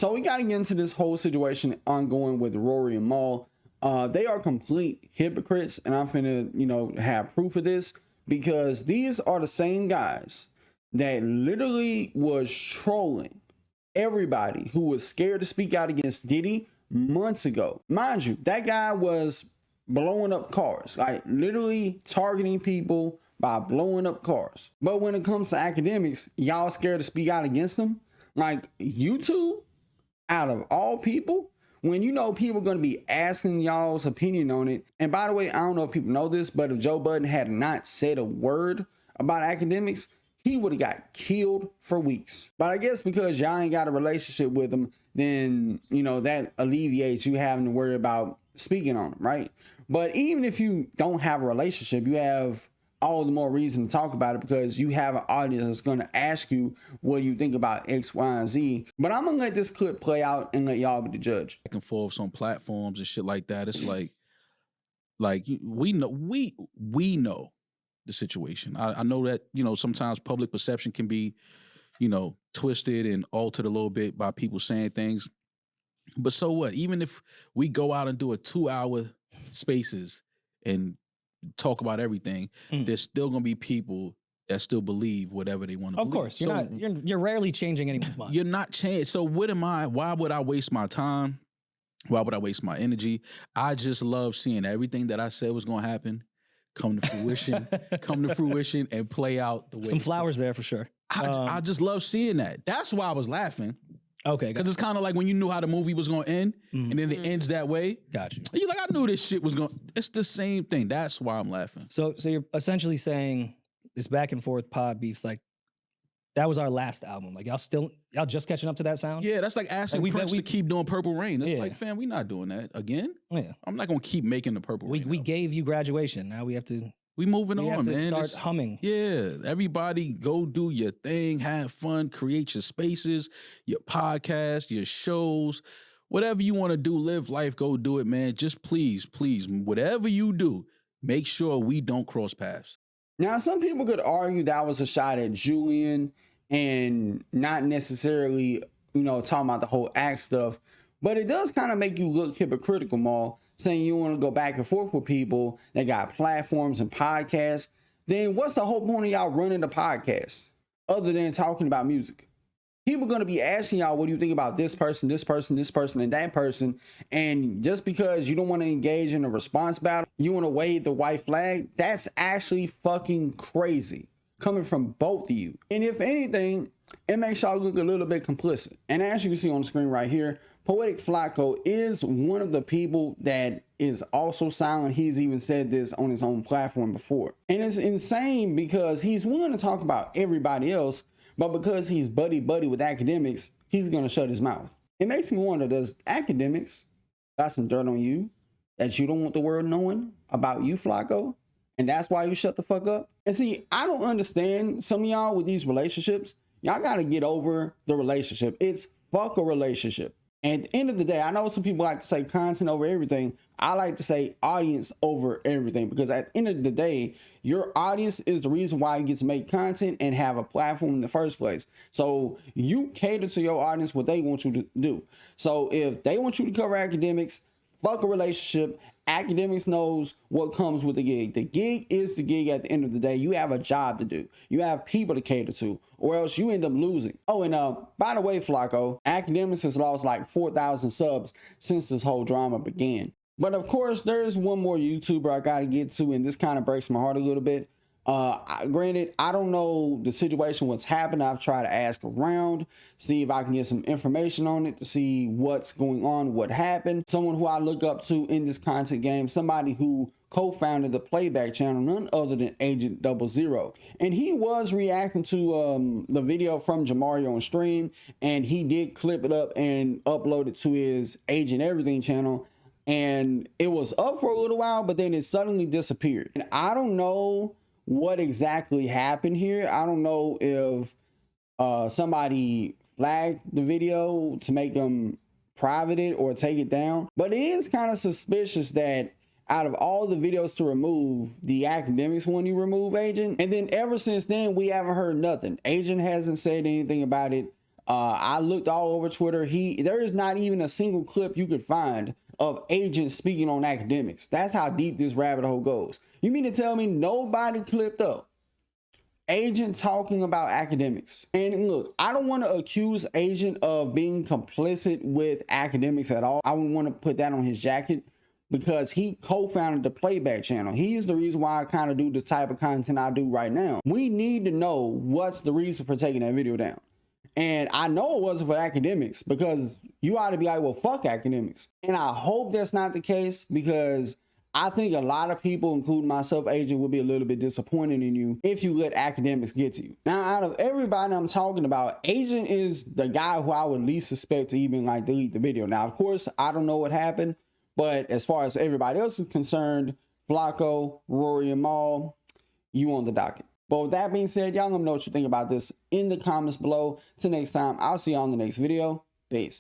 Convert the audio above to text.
So we got to get into this whole situation ongoing with Rory and Mal. They are complete hypocrites, and I'm finna, have proof of this, because these are the same guys that literally was trolling everybody who was scared to speak out against Diddy months ago. Mind you, that guy was blowing up cars, like literally targeting people by blowing up cars. But when it comes to Akademiks, y'all scared to speak out against them? Like, YouTube, out of all people, when you know people going to be asking y'all's opinion on it. And by the way, I don't know if people know this, but if Joe Budden had not said a word about Akademiks, he would have got killed for weeks. But I guess because y'all ain't got a relationship with him, then, that alleviates you having to worry about speaking on him, right? But even if you don't have a relationship, you have all the more reason to talk about it, because you have an audience that's going to ask you what you think about X, Y, and Z. But I'm going to let this clip play out and let y'all be the judge. Back and forth on platforms and shit like that. It's like we know the situation. I know that, sometimes public perception can be, twisted and altered a little bit by people saying things. But so what? Even if we go out and do a 2-hour spaces and talk about everything, there's still gonna be people that still believe whatever they want to believe. Of course, you're rarely changing anyone's mind. You're not changing. So why would I waste my time? Why would I waste my energy? I just love seeing everything that I said was gonna happen come to fruition, and play out the way. Some flowers there for sure. I just love seeing that. That's why I was laughing. Okay, because it's kind of like when you knew how the movie was going to end, and then it ends that way. Got you. You're like, I knew this shit was going. It's the same thing. That's why I'm laughing. So you're essentially saying this back and forth pod beefs, like that was our last album. Like y'all just catching up to that sound? Yeah, that's like asking Prince to keep doing Purple Rain. It's like, fam, we not doing that again. Yeah, I'm not gonna keep making the Purple Rain. We gave you Graduation. Now we have to. We moving on, have to man. Start humming. Yeah, everybody go do your thing, have fun, create your spaces, your podcast, your shows, whatever you want to do, live life, go do it, man. Just please, whatever you do, make sure we don't cross paths. Now, some people could argue that was a shot at Julian and not necessarily, talking about the whole act stuff, but it does kind of make you look hypocritical, Mal, saying you want to go back and forth with people that got platforms and podcasts. Then what's the whole point of y'all running the podcast other than talking about music? People are going to be asking y'all, what do you think about this person, and that person? And just because you don't want to engage in a response battle, you want to wave the white flag, that's actually fucking crazy coming from both of you. And if anything, it makes y'all look a little bit complicit. And as you can see on the screen right here, Poetic Flacco is one of the people that is also silent. He's even said this on his own platform before. And it's insane because he's willing to talk about everybody else, but because he's buddy with Akademiks, he's going to shut his mouth. It makes me wonder, does Akademiks got some dirt on you that you don't want the world knowing about you, Flacco? And that's why you shut the fuck up? And see, I don't understand some of y'all with these relationships. Y'all got to get over the relationship. It's fuck a relationship. And at the end of the day, I know some people like to say content over everything. I like to say audience over everything, because at the end of the day, your audience is the reason why you get to make content and have a platform in the first place. So you cater to your audience what they want you to do. So if they want you to cover Akademiks, fuck a relationship. Akademiks knows what comes with the gig. The gig is the gig at the end of the day. You have a job to do. You have people to cater to, or else you end up losing. Oh, and by the way, Flacco, Akademiks has lost like 4,000 subs since this whole drama began. But of course, there is one more YouTuber I got to get to, and this kind of breaks my heart a little bit. Granted, I don't know the situation, what's happened. I've tried to ask around, see if I can get some information on it, to see what's going on, what happened. Someone who I look up to in this content game, somebody who co-founded the Playback channel, none other than Agent 00. And he was reacting to the video from Jamario on stream, and he did clip it up and upload it to his Agent Everything channel. And it was up for a little while, but then it suddenly disappeared. And I don't know what exactly happened here. I don't know if somebody flagged the video to make them private it or take it down. But it is kind of suspicious that out of all the videos to remove, the Akademiks one you remove, Agent. And then ever since then, we haven't heard nothing. Agent hasn't said anything about it. I looked all over Twitter. There is not even a single clip you could find of agents speaking on Akademiks. That's how deep this rabbit hole goes. You mean to tell me nobody clipped up Agent talking about Akademiks? And look, I don't want to accuse Agent of being complicit with Akademiks at all. I wouldn't want to put that on his jacket because he co-founded the Playback channel. He's the reason why I kind of do the type of content I do right now. We need to know what's the reason for taking that video down. And I know it wasn't for Akademiks, because you ought to be like, well, fuck Akademiks. And I hope that's not the case, because I think a lot of people, including myself, Agent, will be a little bit disappointed in you if you let Akademiks get to you. Now, out of everybody I'm talking about, Agent is the guy who I would least suspect to even like delete the video. Now, of course, I don't know what happened, but as far as everybody else is concerned, Flacco, Rory, and Maul, you on the docket. But with that being said, y'all let me know what you think about this in the comments below. Till next time, I'll see you on the next video. Peace.